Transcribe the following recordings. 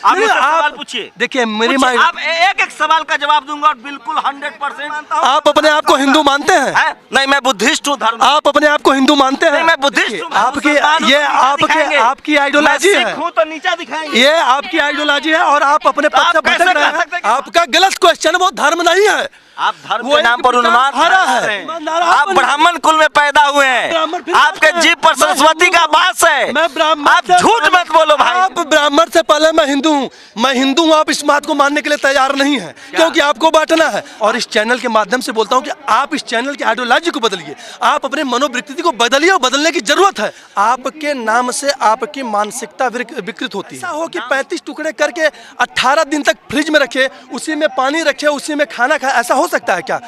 आप मुझसे सवाल पूछिए। देखिए मेरी पूछिए, माँ, आप एक एक सवाल का जवाब दूंगा और बिल्कुल 100%। आप अपने आप को हिंदू मानते हैं? नहीं, मैं बुद्धिस्ट हूँ, धर्म। आप अपने आप को हिंदू मानते हैं? नहीं, मैं बुद्धिस्ट हूँ। आपकी मुसलमान हूँ, ये तो नीचा दिखाएंगे। आपकी आइडियोलॉजी मैं है। सिख हूँ तो नीचा दिखाएंगे। ये आपकी आइडियोलॉजी है और आप अपने पद से आप कैसे भटक रहे कह सकते हैं। हैं? आपका गलत क्वेश्चन, वो धर्म नहीं है। आप धर्म वो के नाम एक पर उन्माद विचारधारा फैला है। रहे हैं। ईमानदार आप आप ब्राह्मण कुल में पैदा हुए ब्राह्मण हैं, फिर आपके मैं- जीभ पर मैं सरस्वती हिंदू का हूँ। वास है। मैं ब्राह्मण आप से झूठ पहले- मत बोलो भाई। आप ब्राह्मण से पहले मैं हिंदू हूँ। मैं हिंदू हूँ, आप इस बात को मानने के लिए तैयार नहीं है, क्योंकि आपको बांटना है। और इस चैनल के माध्यम से बोलता हूँ कि आप इस चैनल की आइडियोलॉजी को बदलिए, आप अपने मनोवृत्ति को बदलिए और बदलने की जरूरत है। आपके नाम से आपकी मानसिकता विकृत होती है। ऐसा हो कि 35 टुकड़े करके 18 दिन तक फ्रिज में रखे, उसी में पानी रखे, उसी में खाना खाए, ऐसा हो सकता है क्या?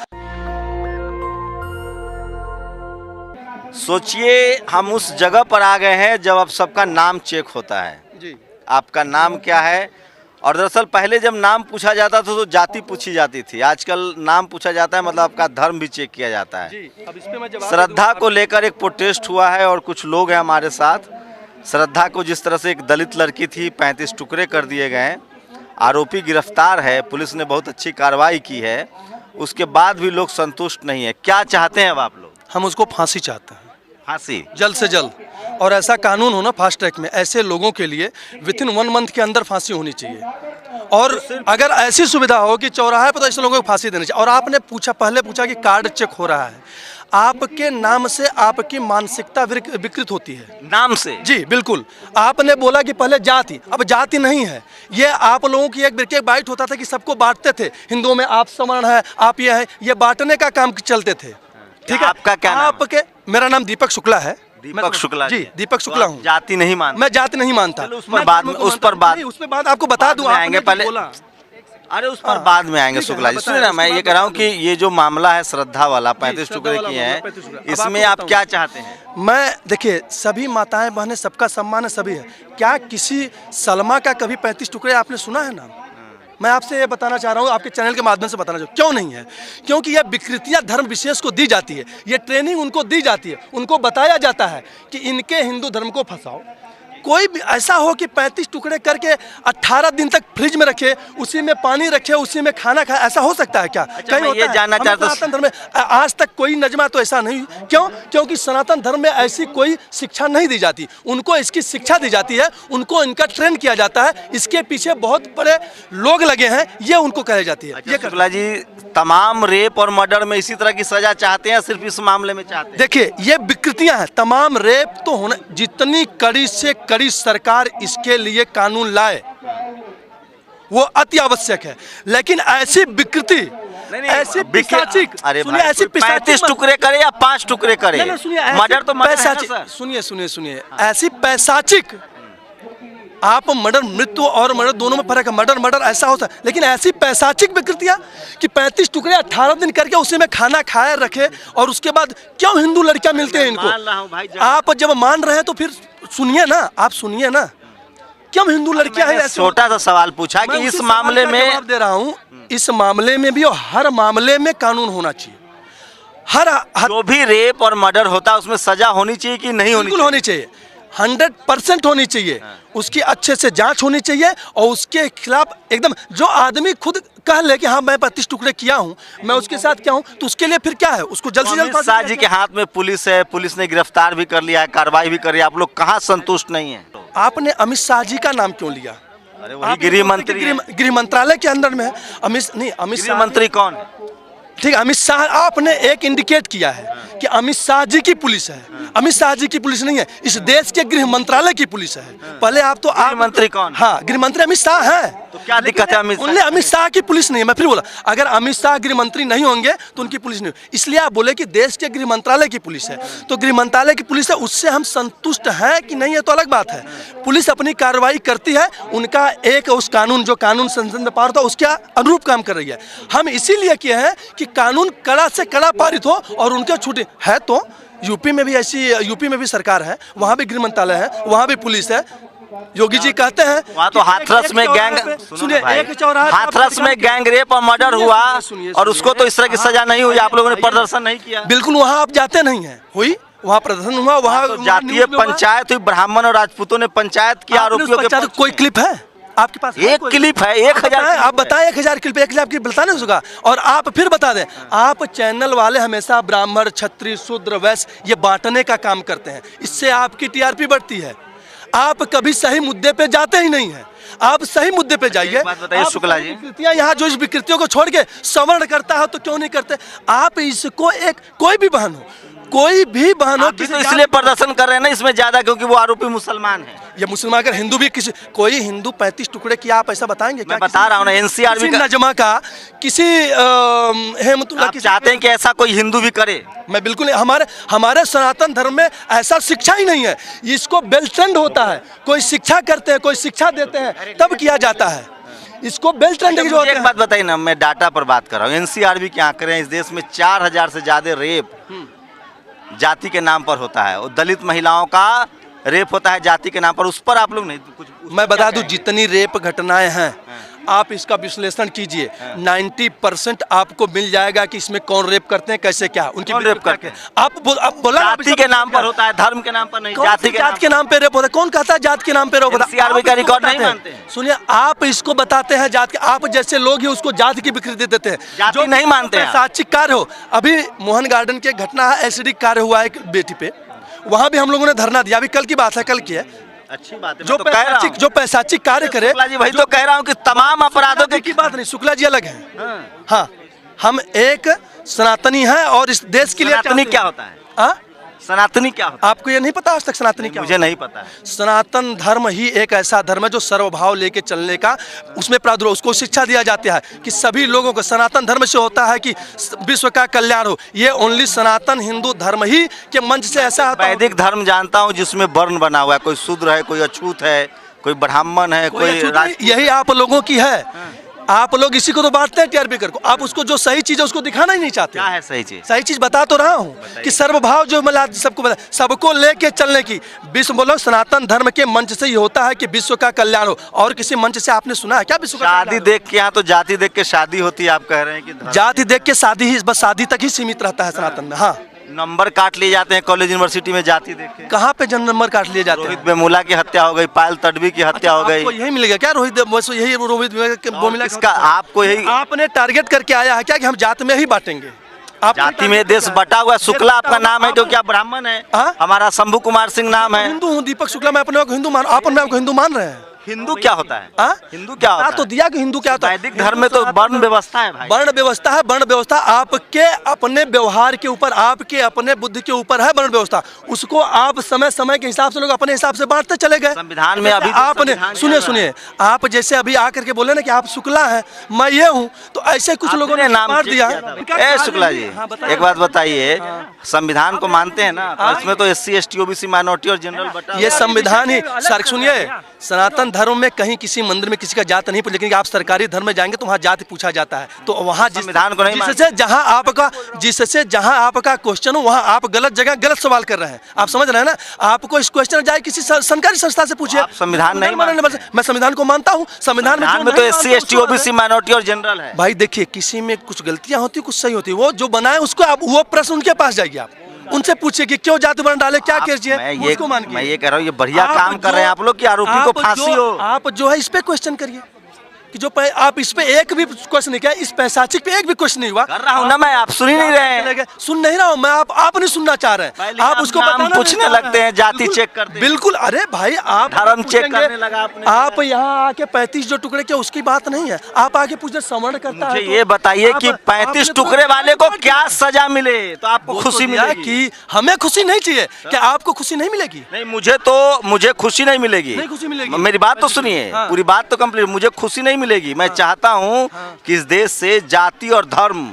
सोचिए, हम उस जगह पर आ गए हैं जब अब सबका नाम चेक होता है। जी आपका नाम क्या है? और दरअसल पहले जब नाम पूछा जाता था तो जाति पूछी जाती थी, आजकल नाम पूछा जाता है, मतलब आपका धर्म भी चेक किया जाता है। जी, अब इस पे मैं जवाब श्रद्धा को लेकर एक प्रोटेस्ट हुआ है और कुछ लोग हैं हमारे साथ। श्रद्धा को जिस तरह से एक दलित लड़की थी, 35 टुकड़े कर दिए गए हैं, आरोपी गिरफ्तार है, पुलिस ने बहुत अच्छी कार्रवाई की है, उसके बाद भी लोग संतुष्ट नहीं है। क्या चाहते हैं अब आप लोग? हम उसको फांसी चाहते हैं, फांसी जल्द से जल्द। और ऐसा कानून होना फास्ट ट्रैक में, ऐसे लोगों के लिए विथिन 1 मंथ के अंदर फांसी होनी चाहिए। और अगर ऐसी सुविधा हो कि चौराहे पर तो ऐसे लोगों को फांसी देनी चाहिए। और आपने पहले पूछा कि कार्ड चेक हो रहा है, आपके नाम से आपकी मानसिकता विकृत होती है। नाम से? जी बिल्कुल। आपने बोला कि पहले जाति, अब जाति नहीं है ये। आप लोगों की एक बाइट होता था कि सबको बांटते थे, हिंदुओं में आप सवर्ण है, आप ये है, ये बांटने का काम चलते थे। ठीक है, आपका क्या नाम है? आपके, मेरा नाम दीपक शुक्ला है। दीपक शुक्ला जी, दीपक शुक्ला हूँ। जाति नहीं मानते? मैं जाति नहीं मानता। चलो उस पर बाद आपको बता दूं, आएंगे पहले। अरे उस पर बाद में आएंगे शुक्ला जी। सुनिए ना, मैं ये कह रहा हूँ कि ये जो मामला है श्रद्धा वाला, 35 टुकड़े किए हैं, इसमें आप क्या चाहते हैं? मैं देखिए, सभी माताएं बहनें, सबका सम्मान है, सभी है। क्या किसी सलमा का कभी 35 टुकड़े आपने सुना है नाम? मैं आपसे ये बताना चाह रहा हूँ, आपके चैनल के माध्यम से बताना चाहूँ, क्यों नहीं है? क्योंकि यह विकृतियाँ धर्म विशेष को दी जाती है, ये ट्रेनिंग उनको दी जाती है, उनको बताया जाता है कि इनके हिंदू धर्म को फंसाओ। कोई भी ऐसा हो कि 35 टुकड़े करके 18 दिन तक फ्रिज में रखे, उसी में पानी रखे, उसी में खाना खाए, ऐसा हो सकता है क्या? अच्छा, मैं ये जानना चाहता हूं, सनातन धर्म में आज तक कोई नजमा तो ऐसा नहीं। क्यों? क्योंकि सनातन धर्म में ऐसी कोई शिक्षा नहीं दी जाती, उनको इसकी शिक्षा दी जाती है, उनको इनका ट्रेन किया जाता है, इसके पीछे बहुत बड़े लोग लगे हैं, ये उनको कही जाती है। अच्छा, ये शुक्ला जी, तमाम रेप और मर्डर में इसी तरह की सजा चाहते हैं, सिर्फ इस मामले में चाहते हैं? देखिए, ये विकृतियां हैं। तमाम रेप तो होने, जितनी कड़ी से कड़ी सरकार इसके लिए कानून लाए वो अति आवश्यक है, लेकिन ऐसी विकृति, ऐसी पिशाचिक, अरे सुनिए, ऐसी 35 टुकड़े करे या 5 टुकड़े करे, मर्डर तो मर्डर है ना सर। सुनिए, ऐसी पैसाचिक, आप मर्डर, मृत्यु और मर्डर दोनों में फर्क है। मर्डर ऐसा होता है, लेकिन ऐसी पैसाचिक विकृतियां कि 35 टुकड़े 18 दिन करके उसी में खाना खाए रखे, और उसके बाद क्यों हिंदू लड़कियां मिलते हैं इनको? आप जब मान रहे हैं तो फिर सुनिए ना, आप सुनिए ना, क्यों हिंदू लड़कियां हैं? छोटा सा सवाल पूछा कि इस मामले में जवाब दे रहा हूं, इस मामले में भी और हर मामले में कानून होना चाहिए। हर जो भी रेप और मर्डर होता है उसमें सजा होनी चाहिए कि नहीं होनी? बिल्कुल होनी चाहिए, 100% होनी चाहिए। उसकी अच्छे से जांच होनी चाहिए, और उसके खिलाफ एकदम, जो आदमी खुद कह ले कि हाँ मैं 35 टुकड़े किया हूँ, मैं उसके साथ क्या हूँ, तो उसके लिए फिर क्या है, उसको जल्द से जल्द। अमित शाह जी के हाथ में पुलिस है, पुलिस ने गिरफ्तार भी कर लिया है, कार्रवाई भी कर रही है, आप लोग कहाँ संतुष्ट नहीं है? आपने अमित शाह जी का नाम क्यों लिया? अरे वही गृह मंत्री, गृह मंत्रालय के अंदर में है। अमित शाह मंत्री कौन है? ठीक है, अमित शाह, आपने एक इंडिकेट किया है कि अमित शाह जी की पुलिस है। अमित शाह जी की पुलिस नहीं है, इस देश के गृह मंत्रालय की पुलिस है। पहले आप तो गृह मंत्री कौन? हाँ, गृह मंत्री अमित शाह है। तो क्या दिक्कत है? अमित शाह की पुलिस नहीं है। मैं फिर बोला, अगर अमित शाह गृह मंत्री नहीं होंगे तो उनकी पुलिस नहीं हो, इसलिए आप बोले कि देश के गृह मंत्रालय की पुलिस है। तो गृह मंत्रालय की पुलिस है, उससे हम संतुष्ट हैं कि नहीं, है तो अलग बात है। पुलिस अपनी कार्रवाई करती है, उनका एक उस कानून, जो कानून संसद में पारित हो, उसके अनुरूप काम कर रही है। हम इसीलिए किए हैं कि कानून कड़ा से कड़ा पारित हो और उनके छूटे है। तो यूपी में भी ऐसी, यूपी में भी सरकार है, वहाँ भी गृह मंत्रालय है, वहाँ भी पुलिस है। योगी जी कहते हैं वहाँ तो हाथरस में गैंग, सुनिए, एक चौराहे हाथरस में गैंग रेप और मर्डर हुआ, और उसको तो इस तरह की सजा नहीं हुई, आप लोगों ने प्रदर्शन नहीं किया? बिल्कुल, वहाँ आप जाते नहीं हैं, हुई वहाँ प्रदर्शन हुआ, वहाँ तो जातीय पंचायत हुई, ब्राह्मण और राजपूतों ने पंचायत किया आरोपियों के। कोई क्लिप है? आपके पास है एक कोई? क्लिप है, 1000 आप बताएं 1000 क्लिप, 1,000 क्लिप बता नहीं होगा। और आप फिर बता दें, आप चैनल वाले हमेशा ब्राह्मण, क्षत्रिय, शूद्र, वैश्य ये बांटने का काम करते हैं, इससे आपकी टीआरपी बढ़ती है। आप कभी सही मुद्दे पे जाते ही नहीं हैं। आप सही मुद्दे पे जाइए। बात बताइए शुक्ला जी, विकृतियां यहाँ जो इस विकृतियों को छोड़ के सवर्ण करता है तो क्यों नहीं करते आप इसको? एक कोई भी बहन हो, कोई भी बहन हो, आप भी तो इसलिए प्रदर्शन कर रहे हैं ना इसमें ज्यादा, क्योंकि वो आरोपी मुसलमान है। ये मुसलमान अगर हिंदू भी किसी कोई हिंदू 35 टुकड़े किया, आप ऐसा बताएंगे? मैं बता रहा हूँ ना, एनसीआरबी का नजमा का किसी हेमतुल्लाह आप चाहते हैं कि ऐसा कोई हिंदू भी करे? मैं बिल्कुल नहीं। हमारे सनातन धर्म में ऐसा शिक्षा ही नहीं है। इसको बेल ट्रेंड होता है, कोई शिक्षा करते हैं, कोई शिक्षा देते हैं, तब किया जाता है। इसको बेल ट्रेंड की मुझे एक बात बताइए ना, मैं डाटा पर बात कर रहा हूँ। एनसीआरबी के आंकड़े हैं, इस देश में 4000 से ज्यादा रेप जाति के नाम पर होता है, और दलित महिलाओं का रेप होता है जाति के नाम पर। उस पर आप लोग नहीं कुछ? मैं बता दूं, जितनी रेप घटनाएं हैं आप इसका विश्लेषण कीजिए, 90% आपको मिल जाएगा कि इसमें कौन रेप करते हैं, कैसे, क्या उनकी रेप करते हैं। आप बोला जाति के नाम पर होता है, धर्म के नाम पर नहीं। जाति के नाम पे रेप होता है? कौन कहता है जात के नाम पे रेप होता है? एनसीआरबी का रिकॉर्ड नहीं मानते हैं। सुनिए, आप इसको बताते हैं जात के, आप जैसे लोग ही उसको जात की विकृति देते हैं, जाति नहीं मानते हैं। साचिक कार्य हो, अभी मोहन गार्डन के घटना है, एसिडिक कार्य हुआ है एक बेटी पे, वहां भी हम लोगों ने धरना दिया। अभी कल की बात है, कल की है। अच्छी बात है, जो पैसाचिक कार्य करे, शुक्ला जी वही तो कह रहा हूँ कि तमाम अपराधों की बात नहीं, शुक्ला जी अलग है। हाँ, हम एक सनातनी हैं और इस देश के लिए। सनातनी क्या होता है? हाँ, सनातनी क्या होता है? आपको ये नहीं पता आज तक सनातनी क्या? मुझे नहीं पता है। सनातन धर्म ही एक ऐसा धर्म है जो सर्वभाव लेके चलने का, उसमें प्रादुर्भाव, उसको शिक्षा दिया जाता है कि सभी लोगों को सनातन धर्म से होता है कि विश्व का कल्याण हो। ये ओनली सनातन हिंदू धर्म ही के मंच से ऐसा होता है। वैदिक धर्म जानता हूँ जिसमें वर्ण बना हुआ है, कोई शूद्र है, कोई अछूत है, कोई ब्राह्मण है, कोई यही आप लोगों की है। आप लोग इसी को तो बांटते हैं टीआरपी कर को। आप उसको जो सही चीज है उसको दिखाना ही नहीं चाहते। क्या है सही चीज? सही चीज बता तो रहा हूँ कि सर्वभाव जो मतलब सबको बता, सबको लेके चलने की विश्व बोलो सनातन धर्म के मंच से ही होता है कि विश्व का कल्याण हो। और किसी मंच से आपने सुना है क्या विश्व का? शादी देख के यहाँ तो जाति देख के शादी होती है, आप कह रहे हैं कि जाति देख के शादी ही, बस शादी तक ही सीमित रहता है सनातन में। हाँ, नंबर काट लिए जाते हैं कॉलेज यूनिवर्सिटी में जाति देख के। कहाँ पे जन्म नंबर काट लिए जाते हैं? रोहित वेमुला की हत्या हो गई, पायल तडवी की हत्या हो गई। आपको यही मिलेगा क्या? रोहित वेमुला इसका आपको यही आपने टारगेट करके आया है क्या कि हम जात में ही बांटेंगे? जाति में देश बटा हुआ। शुक्ला आपका नाम है क्योंकि आप ब्राह्मण है। हमारा शंभू कुमार सिंह नाम है। हिंदू हूँ, दीपक शुक्ला। मैं अपने को हिंदू मान, आप अपने को हिंदू मान रहे हैं? हिंदू क्या होता है? हिंदू क्या होता है? तो दिया कि हिंदू क्या होता है? वैदिक धर्म में तो वर्ण व्यवस्था है भाई। वर्ण व्यवस्था है। वर्ण व्यवस्था आपके अपने व्यवहार के ऊपर, आपके अपने बुद्धि के ऊपर है वर्ण व्यवस्था। उसको आप समय समय के हिसाब से लोग अपने हिसाब से बांटते चले गए। संविधान में अभी आपने सुनिए, आप जैसे अभी आकर के बोले ना कि आप शुक्ला है, मैं ये हूँ, तो ऐसे कुछ लोगों ने नाम बांट दिया। ए शुक्ला जी, एक बात बताइए, संविधान को मानते हैं ना? इसमें तो SC ST OBC माइनॉरिटी और जनरल बटा। ये संविधान ही सर, सुनिए, सनातन धर्म में कहीं किसी मंदिर में किसी का जात नहीं पूछा, लेकिन आप सरकारी धर्म में जाएंगे तो वहाँ जाति पूछा जाता है। तो वहाँ संविधान को नहीं, जिससे जहाँ आपका क्वेश्चन हो वहाँ आप गलत जगह गलत सवाल कर रहे हैं। आप समझ रहे हैं ना? आपको इस क्वेश्चन जाए किसी सरकारी संस्था से पूछिए। संविधान नहीं मानने, मैं संविधान को मानता हूँ। संविधान में तो SC ST OBC माइनॉरिटी और जनरल है। भाई देखिए, किसी में कुछ गलतियां होती, कुछ सही होती। वो जो बनाए उसको आप, वो प्रश्न उनके पास जाइए, आप उनसे पूछिए कि क्यों जाति वर्ण डाले, क्या केस है। मैं ये कह रहा हूँ, ये बढ़िया काम कर रहे हैं आप लोग कि आरोपी को फांसी हो। आप जो है इस पे क्वेश्चन करिए कि जो आप इस पे एक भी क्वेश्चन नहीं किया, इस पैसाचिक पे एक भी क्वेश्चन नहीं हुआ। कर रहा हूँ ना मैं, आप सुन ही नहीं रहे हैं। सुन नहीं रहा हूँ मैं, आप नहीं सुनना चाह रहे हैं। आप उसको पूछने लगते हैं, जाति चेक करते हैं। बिल्कुल, अरे भाई आप धर्म चेक करने लगा आपने। आप यहाँ आके 35 जो टुकड़े किया उसकी बात नहीं है। आप आगे पूछे सवर्ण करता है। ये बताइए कि 35 टुकड़े वाले को क्या सजा मिले तो आपको खुशी मिलेगी? कि हमें खुशी नहीं चाहिए, क्या आपको खुशी नहीं मिलेगी? नहीं, मुझे खुशी नहीं मिलेगी। नहीं खुशी मिलेगी। मेरी बात तो सुनिए, पूरी बात तो कंप्लीट। मुझे खुशी नहीं मिलेगी। मैं चाहता हूं कि इस देश से जाति और धर्म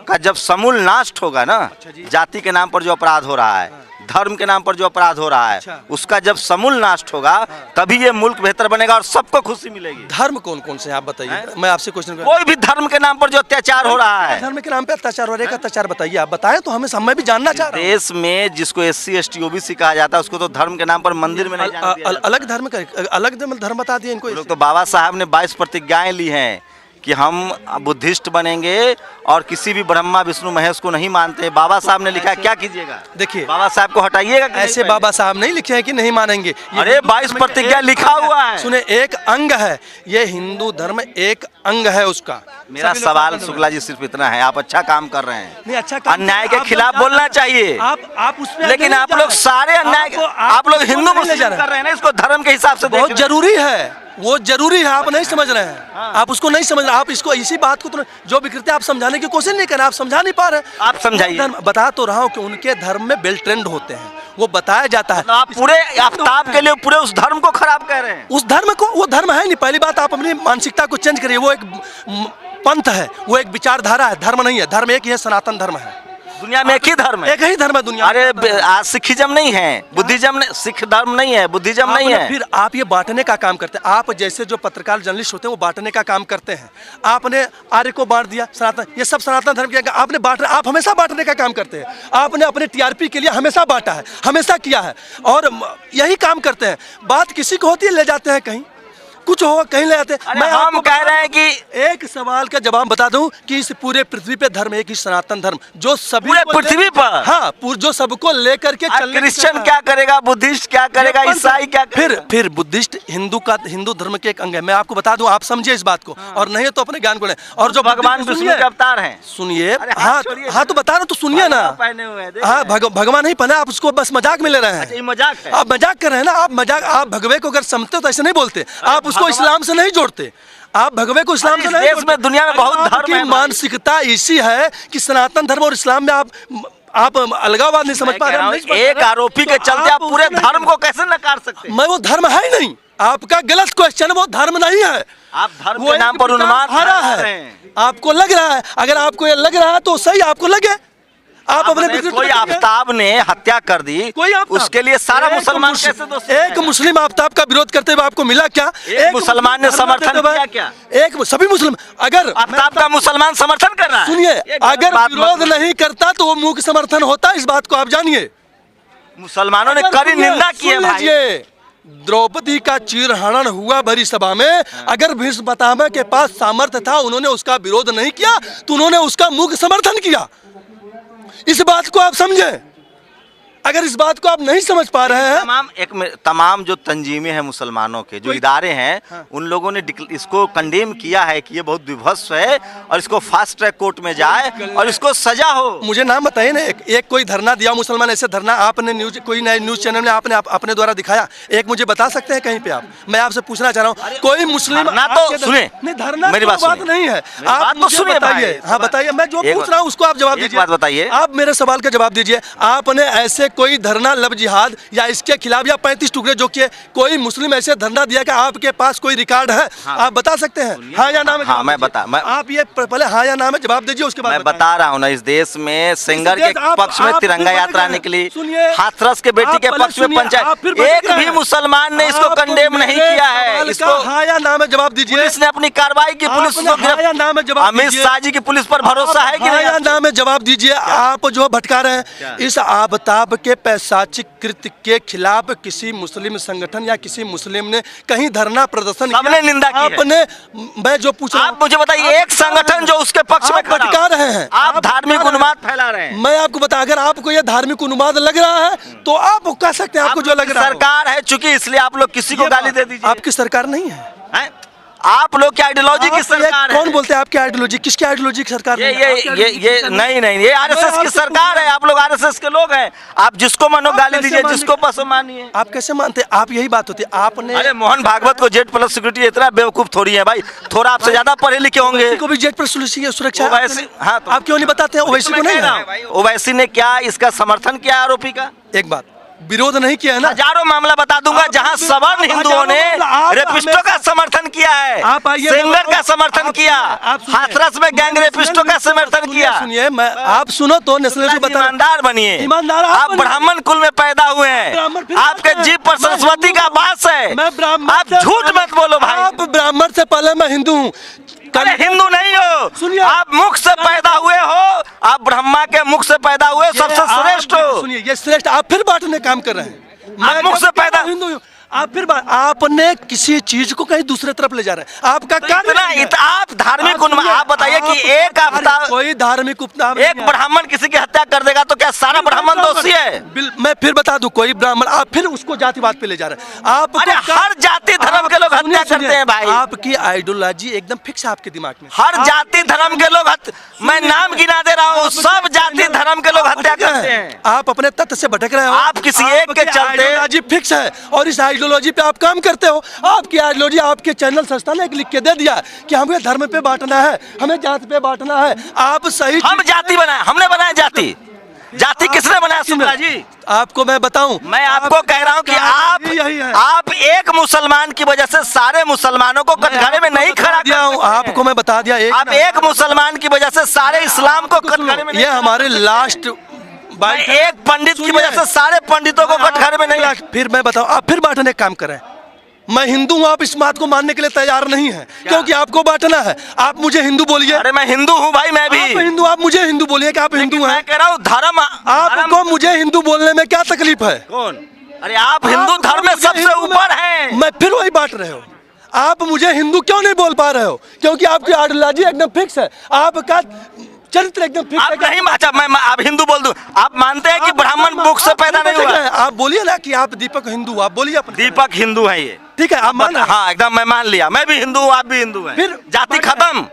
का जब समूल नाश होगा ना, जाति के नाम पर जो अपराध हो रहा है, धर्म के नाम पर जो अपराध हो रहा है, उसका जब समूल नाश होगा तभी ये मुल्क बेहतर बनेगा और सबको खुशी मिलेगी। धर्म कौन कौन से आप बताइए? मैं आपसे क्वेश्चन कर, कोई भी धर्म के नाम पर जो अत्याचार हो रहा है, धर्म के नाम पे अत्याचार हो रहा है, अत्याचार बताइए, आप बताएं तो हमें भी जानना चाह रहा हूं। देश में जिसको SC ST OBC कहा जाता है उसको तो धर्म के नाम पर मंदिर में नहीं अलग धर्म का अलग धर्म बता दिए इनको। लोग तो बाबा साहब ने 22 प्रतिज्ञाएं ली हैं कि हम बुद्धिस्ट बनेंगे और किसी भी ब्रह्मा विष्णु महेश को नहीं मानते। बाबा साहब ने लिखा है, क्या कीजिएगा? देखिए, बाबा साहब को हटाइएगा कि ऐसे नहीं बाबा साहब नहीं लिखे हैं कि नहीं मानेंगे। अरे 22 प्रतिज्ञा लिखा हुआ है। सुने, एक अंग है ये, हिंदू धर्म एक अंग है उसका। मेरा सवाल शुक्ला जी सिर्फ इतना है, आप अच्छा काम कर रहे हैं, नहीं अच्छा काम, अन्याय के आप खिलाफ लोग बोलना चाहिए, आप उसमें लेकिन आप लोग सारे अन्याय, आप लोग हिंदू मुस्लिम कर रहे हैं ना, इसको धर्म के हिसाब से देख बहुत रहे हैं। जरूरी है, वो जरूरी है, आप नहीं समझ रहे हैं, आप उसको नहीं समझ रहे, आप इसको इसी बात को तो जो विकृति आप समझाने की कोशिश नहीं कर रहे, आप समझा नहीं पा रहे। आप समझाइए। बता तो रहा हूँ कि उनके धर्म में बेल ट्रेंड होते हैं, वो बताया जाता है। आप पूरे आफ्ताब के लिए पूरे उस धर्म को खराब कह रहे हैं। उस धर्म को, वो धर्म है नहीं। पहली बात, आप अपनी मानसिकता को चेंज करिए। वो एक पंथ है, वो एक विचारधारा है, धर्म नहीं है। धर्म एक ही है, सनातन धर्म है। दुनिया में एक ही धर्म है, एक ही धर्म है दुनिया में। अरे आज सिखिज्म नहीं है, बुद्धिज्म नहीं, सिख धर्म नहीं है, बुद्धिज्म नहीं है। फिर आप ये बांटने का काम करते हैं। आप जैसे जो पत्रकार जर्नलिस्ट होते हैं वो बांटने का काम करते हैं। आपने आर्य को बांट दिया, सनातन, ये सब सनातन धर्म के आपने बांट, आप हमेशा बांटने का काम करते हैं। आपने अपने टीआरपी के लिए हमेशा बांटा है, हमेशा किया है, और यही काम करते हैं। बात किसी को होती है, ले जाते हैं कहीं, कुछ हो कहीं ले जाते हैं। मैं हम कह रहे हैं कि एक सवाल का जवाब बता दूं कि इस पूरे पृथ्वी पे धर्म एक ही सनातन धर्म, जो सभी पूरे पृथ्वी पर, हाँ, जो सबको लेकर के चलने। क्रिश्चियन क्या करेगा, बुद्धिस्ट क्या करेगा, ईसाई क्या करेगा? फिर बुद्धिस्ट हिंदू धर्म के एक अंग है। मैं आपको बता दूं, आप समझिए इस बात को, और नहीं तो अपने ज्ञान को लें। और जो भगवान विष्णु के अवतार हैं, सुनिए, हाँ तो बता रहा तो सुनिए ना। हाँ, भगवान नहीं पहना, आप उसको बस मजाक में ले रहे हैं। मजाक है, आप मजाक कर रहे हैं ना। आप मजाक, आप भगवे को अगर समझते हो तो ऐसे नहीं बोलते, आप उसको इस्लाम से नहीं जोड़ते। आप भगवे को इस्लाम से नहीं देश में, दुनिया में बहुत धर्म है। मानसिकता ऐसी है कि सनातन धर्म और इस्लाम में आप अलगाववाद नहीं समझ पा रहे हैं। एक आरोपी के चलते आप पूरे धर्म को कैसे नकार सकते हैं? मैं, वो धर्म है ही नहीं। आपका गलत क्वेश्चन, वो धर्म नहीं है। आप धर्म के नाम पर उन्माद फैला है, आपको लग रहा है। अगर आपको ये लग रहा है तो सही, आपको लगे। आप अपने कोई आफ्ताब ने हत्या कर दी, कोई उसके लिए सारा मुसलमान कैसे दोषी? एक मुस्लिम आफ्ताब का विरोध करते हुए आपको मिला क्या? एक मुसलमान ने समर्थन किया क्या? एक सभी मुस्लिम, अगर आफ्ताब का मुसलमान समर्थन कर रहा है, सुनिए, अगर विरोध नहीं करता तो वो मुंह की समर्थन होता, इस बात को आप जानिए। मुसलमानों ने कड़ी निंदा की है भाई। द्रौपदी का चीरहरण हुआ भरी सभा में, अगर भीष्म पितामह के पास सामर्थ्य था, उन्होंने उसका विरोध नहीं किया, तो उन्होंने उसका मुंह समर्थन किया। इस बात को आप समझें। अगर इस बात को आप नहीं समझ पा रहे हैं, तमाम जो तंजीमें हैं मुसलमानों के, जो इदारे हैं, हाँ। उन लोगों ने इसको कंडेम किया है कि ये बहुत विभत्स है और इसको फास्ट ट्रैक कोर्ट में जाए और इसको सजा हो। मुझे नाम बताइए ना, एक कोई धरना दिया मुसलमान, ऐसे धरना आपने कोई न्यूज चैनल में आपने अपने द्वारा दिखाया, एक मुझे बता सकते हैं कहीं पे? आप, मैं आपसे पूछना चाह रहा हूँ, कोई मुस्लिम ना तो सुने, नहीं, धरना मेरी बात नहीं है, आप तो सुनिए बताइए। हाँ बताइए, मैं जो पूछ रहा हूँ उसको आप जवाब दीजिए। बात बताइए, आप मेरे सवाल का जवाब दीजिए। आपने ऐसे कोई धरना जिहाद या इसके खिलाफ या 35 टुकड़े जो किए, कोई मुस्लिम ऐसे धरना दिया कि आपके पास कोई रिकॉर्ड है? हाँ। आप बता सकते हैं? हाँ या ना में? हाँ, मैं आप ये पहले हाँ या ना में जवाब दीजिए, उसके बाद मैं बता रहा हूँ ना। इस देश में सेंगर के पक्ष में तिरंगा यात्रा निकली, हाथरस के बेटी के पक्ष में पंचायत, एक भी मुसलमान ने इसको कंडेम नहीं किया है। इसको हाँ या ना में जवाब दीजिए। पुलिस ने अपनी कार्रवाई की, पुलिस को, अमित शाह जी की पुलिस पर भरोसा है कि नहीं? हाँ या ना में जवाब दीजिए। आप जो भटका रहे हैं, इस आफ्ताब के पैशाचिक कृत्य के खिलाफ किसी मुस्लिम संगठन या किसी मुस्लिम ने कहीं धरना प्रदर्शन सबने निंदा की आपने? मैं जो पूछ रहा हूं, आप मुझे बताइए, एक संगठन जो उसके पक्ष में भटका रहे हैं, आप धार्मिक उन्माद फैला रहे हैं। मैं आपको बता, अगर आपको ये धार्मिक उन्माद लग रहा है तो आप कह सकते हैं, आपको जो लग रहा है। सरकार है चूंकि, इसलिए आप लोग किसी को गाली दे दीजिए। आपकी सरकार नहीं है, आप लोग की आइडियोलॉजी की सरकार है। कौन बोलते हैं आपकी आइडियोलॉजी? किसकी आइडियोलॉजी की सरकार? ये नहीं, ये आरएसएस की सरकार है। आप लोग आरएसएस के लोग हैं। आप जिसको मानो गाली दीजिए, जिसको पसंद मानिए। आप कैसे मानते? आप यही बात होती है आपने। अरे मोहन भागवत को जेड प्लस सिक्योरिटी इतना बेवकूफ थोड़ी है भाई, थोड़ा आपसे ज्यादा पढ़े लिखे होंगे। को भी जेड प्लस सुरक्षा, हाँ, आप क्यों नहीं बताते हैं? ओवैसी को नहीं, ओवैसी ने क्या इसका समर्थन किया आरोपी का? एक बात, विरोध नहीं किया है ना। हजारों मामला बता दूंगा जहां सवर्ण हिंदुओं ने रेपिस्टों का समर्थन किया है, सेंगर का समर्थन किया, हाथरस में गैंग रेपिस्टों का समर्थन किया। सुनिए, मैं आप सुनो तो नेशनल को ईमानदार बनिए। ईमानदार आप ब्राह्मण कुल में पैदा हुए हैं, आपके जीभ पर सरस्वती का वास है। आप झूठ मत बोलो भाई। आप ब्राह्मण से पहले मैं हिंदू हूँ। अरे हिंदू नहीं हो, आप मुख से पैदा हुए हो, आप ब्रह्मा के मुख से पैदा हुए, सबसे श्रेष्ठ हो। सुनिए, ये श्रेष्ठ, आप फिर बांटने काम कर रहे हैं। मैं मुख से पैदा हिंदू हूँ, आप फिर आपने किसी चीज को कहीं दूसरे तरफ ले जा रहे हैं, आपका आप धार्मिक आप बताइए कि एक हफ्ता कोई धार्मिक उपनाम एक ब्राह्मण किसी की हत्या कर देगा तो क्या सारा ब्राह्मण दोषी है? मैं फिर बता दूं, कोई ब्राह्मण, आप फिर उसको जातिवाद पे ले जा रहे हैं। आप हर जाति धर्म के लोग हत्या करते हैं भाई। आपकी आइडियोलॉजी एकदम फिक्स है आपके दिमाग में। हर जाति धर्म के लोग मैं नाम गिना दे रहा हूँ, सब जाति धर्म के लोग हत्या करते हैं। आप अपने तथ्य से भटक रहे हो। आप किसी एक के चलते आइडियोलॉजी फिक्स है और इस आइडियोलॉजी पे आप काम करते हो। आपकी आइडियोलॉजी, आपके चैनल संस्था ने एक लिख के दे दिया कि हमें धर्म पे बांटना है, हमें जाति पे बांटना है। आप सही, हम जाति बनाए, हमने बनाया जाति। जाति किसने बनाया शुक्ला जी? आपको मैं बताऊं, मैं आपको कह रहा हूं कि आप एक मुसलमान की वजह से सारे मुसलमानों को कटघरे में नहीं खड़ा दिया हूं। आपको मैं बता दिया, आप एक मुसलमान की वजह से सारे इस्लाम को कटघरे में, ये हमारे लास्ट एक पंडित की वजह से सारे पंडितों को कटघरे में नहीं। फिर मैं बताऊं, आप फिर बांटने का काम करें। मैं हिंदू हूँ, आप इस बात को मानने के लिए तैयार नहीं है क्योंकि आपको बांटना है। आप मुझे हिंदू बोलिए। अरे मैं हिंदू हूँ भाई, मैं भी हिंदू। आप मुझे हिंदू बोलिए कि आप हिंदू हैं। मैं कह रहा हूँ धर्म, आपको मुझे हिंदू बोलने में क्या तकलीफ है? कौन? अरे आप हिंदू धर्म में सबसे ऊपर हैं। मैं फिर वही बांट रहे हो। आप मुझे हिंदू क्यों नहीं बोल पा रहे हो? क्योंकि आपकी आइडियोलॉजी एकदम फिक्स है, आपका चरित्र एकदम फिक्स है। नहीं, अच्छा मैं आप हिंदू बोल दूं, आप मानते हैं कि ब्राह्मण मुख से पैदा नहीं हुआ? आप बोलिए ना कि आप दीपक हिंदू, आप बोलिए। दीपक हिंदू है, ये ठीक है, आप मान? हाँ एकदम, मैं मान लिया। मैं भी हिंदू हूँ, आप भी हिंदू हैं। फिर जाति खत्म।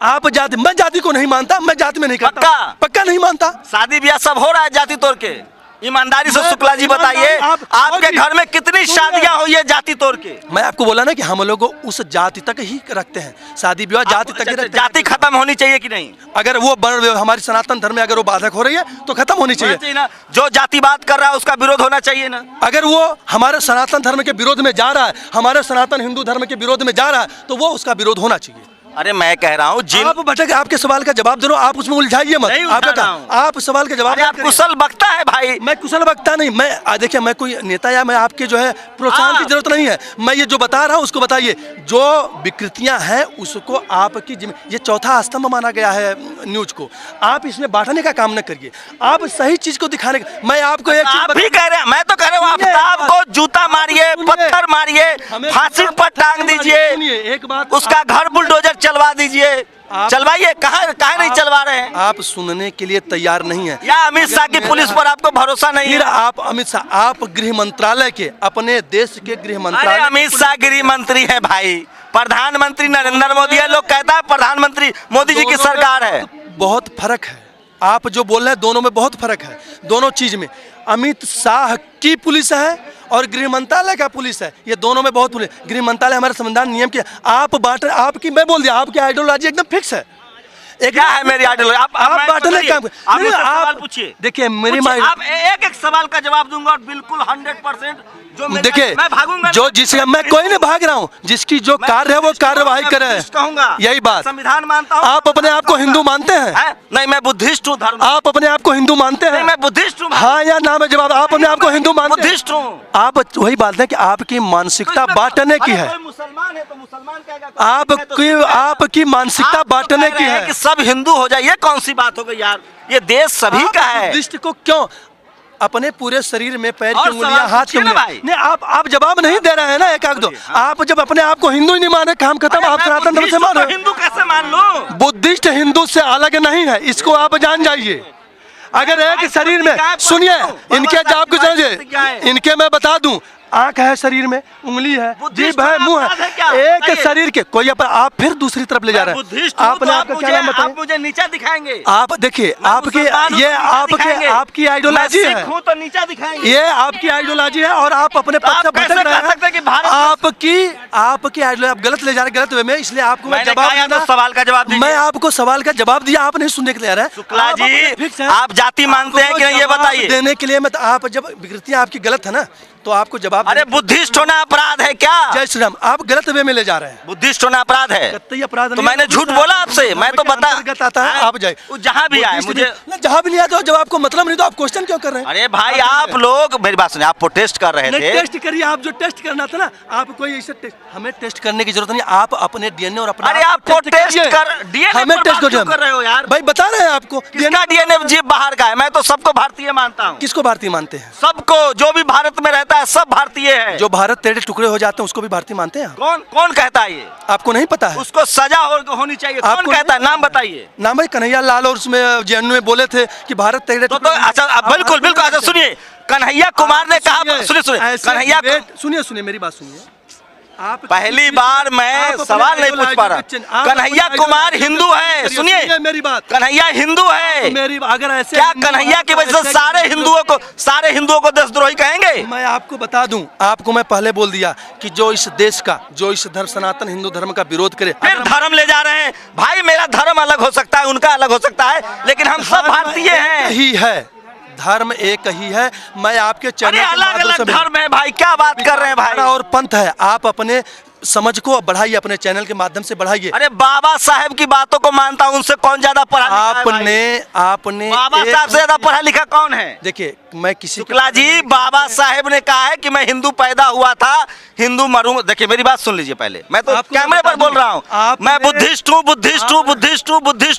आप जाति, मैं जाति को नहीं मानता, मैं जाति में नहीं करता। पक्का नहीं मानता। शादी ब्याह सब हो रहा है जाति तोड़ के। ईमानदारी से शुक्ला जी बताइए, आपके घर में कितनी शादियां हुई है जाति तोड़ के? मैं आपको बोला ना कि हम लोग उस जाति तक ही रखते हैं, शादी विवाह जाति तक ही रखते हैं। जाति खत्म होनी चाहिए कि नहीं? अगर वो हमारी सनातन धर्म में अगर वो बाधक हो रही है तो खत्म होनी चाहिए ना। जो जातिवाद कर रहा है उसका विरोध होना चाहिए ना। अगर वो हमारे सनातन धर्म के विरोध में जा रहा है, हमारे सनातन हिंदू धर्म के विरोध में जा रहा है, तो वो उसका विरोध होना चाहिए। अरे मैं कह रहा हूँ जिन आप भटक, आपके सवाल का जवाब दे रहा हूं, आप उसमें उलझाइए मत। आप सवाल का जवाब, आप कुशल वक्ता है भाई। मैं कुशल वक्ता नहीं, मैं देखिए, मैं कोई नेता या मैं आपके जो है प्रोत्साहन की जरूरत नहीं है। मैं ये जो बता रहा हूँ उसको बताइए। जो विकृतियां हैं उसको आपकी ये चौथा स्तंभ माना गया है न्यूज को, आप इसमें बांटने का काम न करिए। आप सही चीज को दिखाने का, मैं आपको एक चीज भी कह रहे हैं, मैं तो कह रहा हूँ आफ्ताब को जूता मारिए, पत्थर मारिए, फांसी पर टांग दीजिए, एक बात, उसका घर बुलडोजर चलवा दीजिए, चलवाइए। कहाँ नहीं चलवा रहे हैं? आप सुनने के लिए तैयार नहीं है या अमित शाह की पुलिस पर आपको भरोसा नहीं है? आप अमित शाह, आप गृह मंत्रालय के, अपने देश के गृह मंत्रालय। अमित शाह गृह मंत्री है भाई, प्रधानमंत्री नरेंद्र मोदी है। लोग कहता है प्रधानमंत्री मोदी जी की सरकार है। बहुत फर्क है, आप जो बोल रहे हैं दोनों में बहुत फर्क है। दोनों चीज में अमित शाह की पुलिस है और गृह मंत्रालय का पुलिस है, ये दोनों में बहुत पुलिस। गृह मंत्रालय हमारे संविधान नियम के, आप बांट, आपकी, मैं बोल दिया, आपकी आइडियोलॉजी एकदम फिक्स है। क्या है मेरी आइडियोलॉजी? आप बांटने का सवाल पूछिए। देखिए मेरी आप एक सवाल का जवाब दूंगा और बिल्कुल 100% जो देखिए, मैं भागूंगा जो जिसका, मैं कोई नहीं भाग रहा हूँ, जिसकी जो कार्य है वो कार्यवाही करे, यही बात। संविधान मानता हूँ। आप अपने आप को हिंदू मानते हैं? नहीं, मैं बुद्धिस्ट हूँ। धर्म, आप अपने आप को हिंदू मानते हैं? मैं बुद्धिस्ट हूँ। हाँ या ना में जवाब। आप अपने आप को हिंदू मानते हैं? बुद्धिस्ट हूँ। आप वही बात है कि आपकी मानसिकता बांटने की है। मुसलमान है तो मुसलमान कहेगा, आपकी मानसिकता बांटने की है कि सब हिंदू हो जाए। ये कौन सी बात हो गई यार? ये देश सभी का है। बुद्धिस्ट को क्यों अपने पूरे शरीर में पैर की उंगलियां, हाथ की उंगलियां, नहीं आप जवाब नहीं दे रहे हैं ना। एक दो, आप जब अपने आप को हिंदू ही नहीं माने, काम खत्म। आप सनातन धर्म से मान रहे हो, हिंदू कैसे मान लो? बुद्धिस्ट हिंदू से अलग नहीं है, इसको आप जान जाइए। अगर एक शरीर में, सुनिए, इनके जवाब को समझिए, इनके मैं बता दूं, आंख है शरीर में, उंगली है, जीभ है, मुंह है, एक शरीर के कोई आप फिर दूसरी तरफ ले जा रहे हैं। आपने आपका क्या नाम बताया? आप मुझे नीचा दिखाएंगे। आप देखिए, आपकी ये आपकी आइडियोलॉजी है, तो नीचा दिखाएंगे। ये आपकी आइडियोलॉजी है और आप अपने पक्ष भटक रहे हैं। आपकी आइडियोलॉजी आप गलत ले जा रहे हैं, गलत वे में, इसलिए आपको मैं जवाब, सवाल का जवाब, मैं आपको सवाल का जवाब दिया, आप नहीं सुनने के लिए आ रहे हैं। शुक्ला जी, आप जाति मानते हैं कि नहीं, ये बताइए। देने के लिए मैं, आप जब विकृतियां आपकी गलत है ना, तो आपको जवाब। अरे बुद्धिस्ट होना अपराध है क्या? जय श्री राम, आप गलत वे में ले जा रहे हैं। बुद्धिस्ट होना अपराध है? अपराध तो मैंने झूठ बोला आपसे? मैं तो आता है, आप जाए जहाँ भी आए, मुझे जहाँ भी नहीं आता, जब आपको मतलब नहीं तो आप क्वेश्चन क्यों कर रहे हैं? अरे भाई, आप लोग मेरी बात सुनिए, आप प्रोटेस्ट कर रहे थे। टेस्ट करिए, आप जो टेस्ट करना था ना, आप कोई ऐसे टेस्ट, हमें टेस्ट करने की जरूरत नहीं। आप अपने डीएनए और अपना, अरे आप टेस्ट कर, डीएनए हमें टेस्ट कर रहे हो यार। भाई बता रहे हैं आपको, किसका डीएनए जीव बाहर का है? मैं तो सबको भारतीय मानता हूँ। किसको भारतीय मानते हैं? सबको, जो भी भारत में रहता होता है, सब भारतीय है। जो भारत तेरे टुकड़े हो जाते हैं उसको भी भारतीय मानते हैं? कौन कौन कहता है ये? आपको नहीं पता है? उसको सजा होनी चाहिए। कौन कहता है? नाम बताइए। नाम भाई कन्हैया लाल, और उसमें जेएनयू में बोले थे कि भारत तेरे तो अच्छा, बिल्कुल बिल्कुल। अच्छा सुनिए, कन्हैया कुमार ने कहा, सुनिए कन्हैया, सुनिए मेरी बात सुनिए। आप पहली बार मैं सवाल नहीं पूछ पा रहा। कन्हैया कुमार हिंदू है, सुनिए मेरी बात, कन्हैया हिंदू है। मेरी अगर ऐसे क्या कन्हैया की वजह से सारे हिंदुओं को देशद्रोही कहेंगे? मैं आपको बता दूं, आपको मैं पहले बोल दिया कि जो इस देश का, जो इस धर्म, सनातन हिंदू धर्म का विरोध करे, फिर धर्म ले जा रहे हैं। भाई मेरा धर्म अलग हो सकता है, उनका अलग हो सकता है, लेकिन हम सब भारतीय हैं। ही है, धर्म एक ही है। मैं आपके चैनल के अलग माध्यम से अलग धर्म है भाई, क्या बात कर रहे हैं भाई? और पंथ है, आप अपने समझ को बढ़ाइए, अपने चैनल के माध्यम से बढ़ाइए। अरे बाबा साहेब की बातों को मानता हूं, उनसे कौन ज्यादा पढ़ा लिखा है भाई? आपने बाबा साहब से ज्यादा पढ़ा लिखा कौन है? देखिए, मैं किसी शुक्ला जी, बाबा साहेब ने कहा है कि मैं हिंदू पैदा हुआ था, हिंदू मरूंगा। देखिए मेरी बात सुन लीजिए पहले, मैं तो कैमरे पर बोल रहा हूँ। मैं बुद्धिस्ट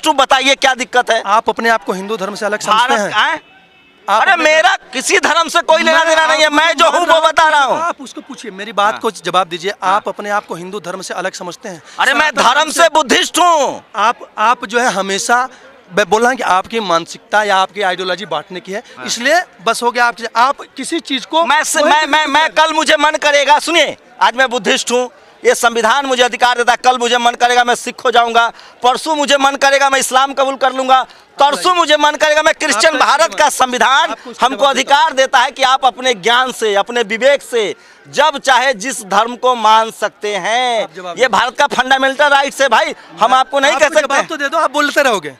हूँ, बताइए क्या दिक्कत है? आप अपने आप को हिंदू धर्म से अलग समझते हैं? अरे मेरा किसी धर्म से कोई लेना देना नहीं है, मैं जो हूँ वो बता रहा हूँ। आप उसको पूछिए, मेरी बात को जवाब दीजिए। आप अपने आप को हिंदू धर्म से अलग समझते हैं? अरे मैं धर्म से बुद्धिस्ट हूँ। आप जो है हमेशा, मैं बोल रहा हूँ कि आपकी मानसिकता या आपकी आइडियोलॉजी बांटने की है, इसलिए बस हो गया। आप किसी चीज को मैं कल मुझे मन करेगा, सुनिए आज मैं बुद्धिस्ट हूँ, ये संविधान मुझे अधिकार देता है, कल मुझे मन करेगा मैं सिख हो जाऊंगा, परसों मुझे मन करेगा मैं इस्लाम कबूल कर लूंगा, परसों मुझे मन करेगा मैं क्रिश्चियन। भारत का संविधान हमको अधिकार देता है कि आप अपने ज्ञान से, अपने विवेक से जब चाहे जिस धर्म को मान सकते हैं। ये भारत का फंडामेंटल राइट्स है भाई, हम आपको नहीं कह सकते। जवाब तो दे दो, आप बोलते रहोगे।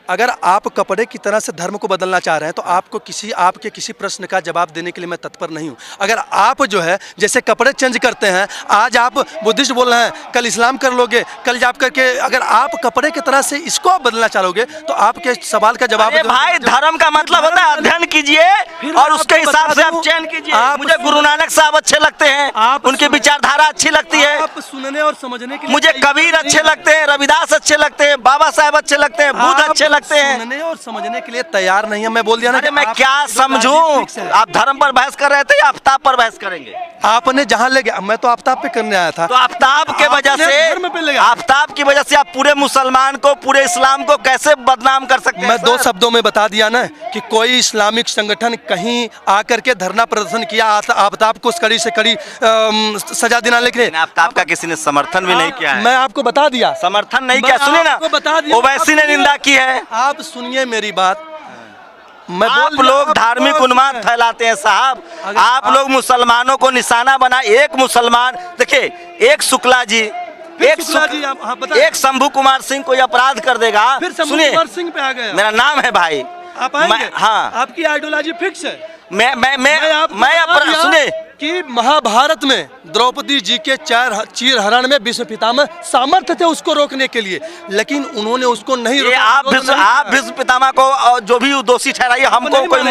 अगर आप कपड़े की तरह से धर्म को बदलना चाह रहे हैं तो आपको आपके किसी प्रश्न का जवाब देने के लिए मैं तत्पर नहीं हूँ। अगर आप जो है जैसे कपड़े चेंज करते हैं, आज आप बुद्धिस्ट बोल रहे हैं, कल इस्लाम कर लोगे, कल जाप करके अगर आप कपड़े की तरह से इसको आप बदलना चाहोगे तो आपके सवाल का जवाब भाई धर्म का मतलब होता है अध्ययन कीजिए और उसके हिसाब से आप चयन कीजिए। मुझे गुरु नानक साहब अच्छे लगते हैं, उनकी विचारधारा अच्छी लगती है। आप सुनने और समझने के लिए मुझे कबीर अच्छे लगते हैं, रविदास अच्छे लगते हैं, बाबा साहेब अच्छे लगते हैं, बुद्ध अच्छे लगते हैं। सुनने और समझने के लिए तैयार नहीं है। मैं बोल दिया ना कि मैं क्या समझूं? आप धर्म पर बहस कर रहे थे या आफ्ताब पर बहस करेंगे? आपने जहां ले गया, मैं तो आफ्ताब पे करने आया था। तो आफ्ताब के वजह से, आफ्ताब की वजह से आप पूरे मुसलमान को, पूरे इस्लाम को कैसे बदनाम कर सकते हैं? मैं दो शब्दों में बता दिया ना कि कोई इस्लामिक संगठन कहीं आकर के धरना प्रदर्शन किया, आफ्ताब को कड़ी से कड़ी सजा देना, लेकिन आफ्ताब का किसी ने समर्थन भी नहीं किया है। मैं आपको बता दिया, समर्थन नहीं किया। सुनिए ना, ओवैसी ने निंदा की है। आप सुनिए मेरी बात। आप लोग धार्मिक उन्माद फैलाते हैं साहब, आप लोग मुसलमानों को निशाना बना। एक मुसलमान, देखिए एक शुक्ला जी, एक शंभू कुमार सिंह कोई अपराध कर देगा, सुनिए सिंह पे आ गया, मेरा नाम है भाई, आप आएंगे? हाँ, आपकी आइडियोलॉजी फिक्स है। मैं सुनिए कि महाभारत में द्रौपदी जी के चीर हरण में भीष्म पितामह सामर्थ्य थे उसको रोकने के लिए, लेकिन उन्होंने उसको नहीं रोका। आप भीष्म पितामह को जो भी दोषी ठहराइए, हमको कोई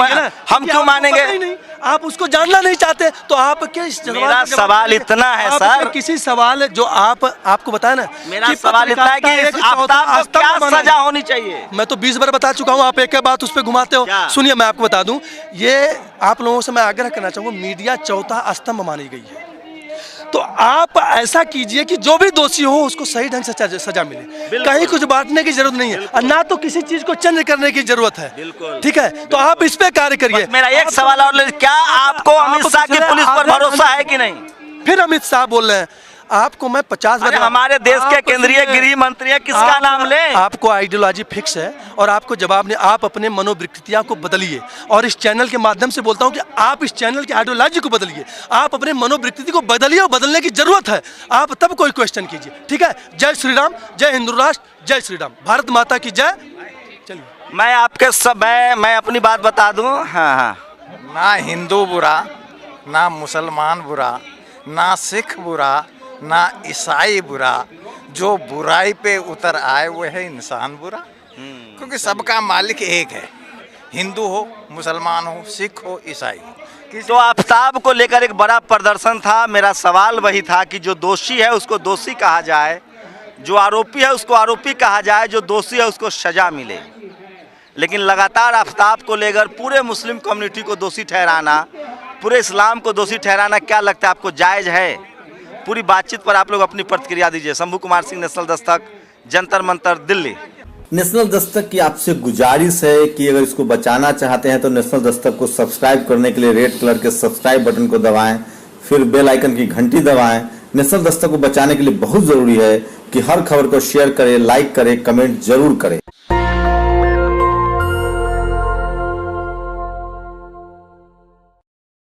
हम क्यों मानेंगे? आप उसको जानना नहीं चाहते तो आप मेरा सवाल इतना है सर, किसी सवाल जो आपको बताया ना, मेरा सवाल इतना है कि आफ्ताब को क्या सजा होनी चाहिए? मैं तो 20 बार बता चुका हूँ, आप एक बात उस पर घुमाते हो। सुनिए मैं आपको बता दूं, ये आप लोगों से मैं आग्रह करना चाहूंगा, मीडिया चौथा स्तंभ मानी गई है, तो आप ऐसा कीजिए कि जो भी दोषी हो उसको सही ढंग से सजा मिले। कहीं कुछ बांटने की जरूरत नहीं है और ना तो किसी चीज को चेंज करने की जरूरत है। ठीक है, तो आप इस पे कार्य करिए। मेरा एक सवाल और, क्या आपको अमित शाह की पुलिस पर भरोसा है कि नहीं? फिर अमित शाह बोल रहे हैं, आपको मैं 50 बार, हमारे देश के केंद्रीय गृह मंत्री है, किसका नाम ले? आपको आइडियोलॉजी फिक्स है और आपको जवाब नहीं। आप अपने मनोवृत्तियां को बदलिए और इस चैनल के माध्यम से बोलता हूं कि आप इस चैनल की आइडियोलॉजी को बदलिए, आप अपने मनोवृत्ति को बदलिए और बदलने की जरूरत है। आप तब कोई क्वेश्चन कीजिए। ठीक है, जय श्री राम, जय हिंदू राष्ट्र, जय श्री राम, भारत माता की जय। चलिए मैं अपनी बात बता दूं। हाँ, ना हिंदू बुरा, ना मुसलमान बुरा, ना सिख बुरा, ना ईसाई बुरा, जो बुराई पे उतर आए वो है इंसान बुरा। क्योंकि सबका मालिक एक है, हिंदू हो, मुसलमान हो, सिख हो, ईसाई हो। तो आफ्ताब को लेकर एक बड़ा प्रदर्शन था। मेरा सवाल वही था कि जो दोषी है उसको दोषी कहा जाए, जो आरोपी है उसको आरोपी कहा जाए, जो दोषी है उसको सजा मिले। लेकिन लगातार आफ्ताब को लेकर पूरे मुस्लिम कम्युनिटी को दोषी ठहराना पूरे इस्लाम को दोषी ठहराना क्या लगता है आपको जायज़ है? पूरी बातचीत पर आप लोग अपनी प्रतिक्रिया दीजिए। शंभू कुमार सिंह, नेशनल दस्तक, जंतर मंतर, दिल्ली। नेशनल दस्तक की आपसे गुजारिश है कि अगर इसको बचाना चाहते हैं तो नेशनल दस्तक को सब्सक्राइब करने के लिए रेड कलर के सब्सक्राइब बटन को दबाएं, फिर बेल आइकन की घंटी दबाएं। नेशनल दस्तक को बचाने के लिए बहुत जरूरी है कि हर खबर को शेयर करें, लाइक करें, कमेंट जरूर करें।